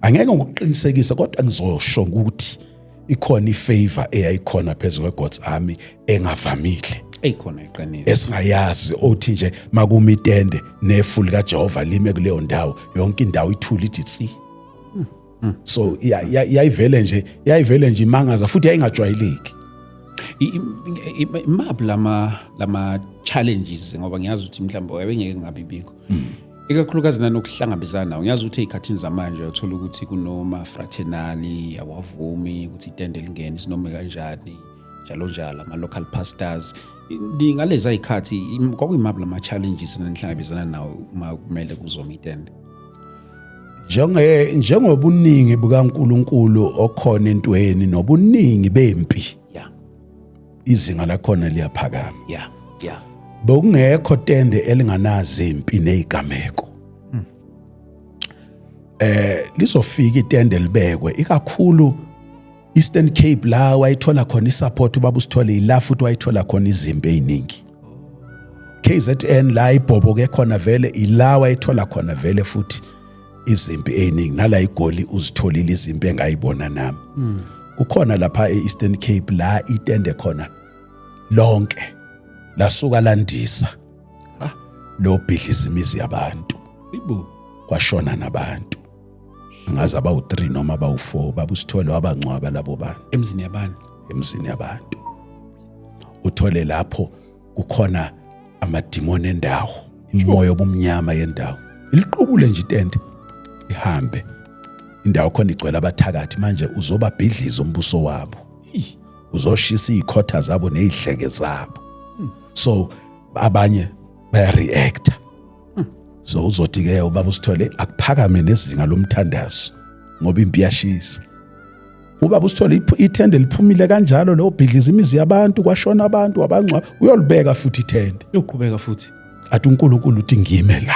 angeke ngokuqinisekisa kodwa ngizosho ukuthi ikhona ifavor eyayikhona phezulu kweGod's Army engavamile eyikhona iqiniso esingayazi othi nje makuma itende nefu lika Jehova lime kuleyo ndawo yonke indawo ithula ithi tsi so yayivele nje imangaza futhi yayingajwayeleki imaphi lama challenges ngoba ngiyazi ukuthi mhlawumbe wayengeke ngabibikho ikakhulukazi nanokuhlangabezana nawo ngiyazi ukuthi ezikhathini zamanje uthola ukuthi kunoma fraternally awavumi ukuthi itende lingene sinome kanjani njalo ama local pastors ngalezi ayikhathi kwakuyimaphi lama challenges nanihlangabezana nawo uma kumele kuzoma itende njengobuningi bukaNkulunkulu okhona entweni nobuningi bempi izinga lakhona liyaphakama bokungekho tende elinganazi impi nezigameko lizofika itende libekwe ikakhulu Eastern Cape la wayithola khona isupport ubaba usithole ila futhi wayithola khona izimpi eziningi KZN la ibhoboke khona vele ila wayithola khona vele futhi izimpi eziningi nala igoli uzitholile izimpi engayibona nami kukhona lapha eEastern Cape la itende khona lonke lasuka landisa lo bhidliza imizi yabantu kwashona nabantu angazi abawu3 noma abawu4 babusithole wabangcwaba labo bantu emzini yabantu uthole lapho kukhona amadimoni endawo imoya obumnyama yendawo iliqubule nje itende ihambe indawo khona igcwele abathakathi manje uzobabhidliza umbuso wabo uzoshisa izikhotha zabo nezihleke zabo so abanye bayareacta so uzothi ke ubaba usithole akuphakame nezinga lomthandazo ngoba impi yashisa ubaba usithole itende liphumile kanjalo lo bhidliza imizi yabantu kwashona abantu abangcwa uyolibeka futhi itende yoqhubeka futhi athi uNkulunkulu uthi ngime la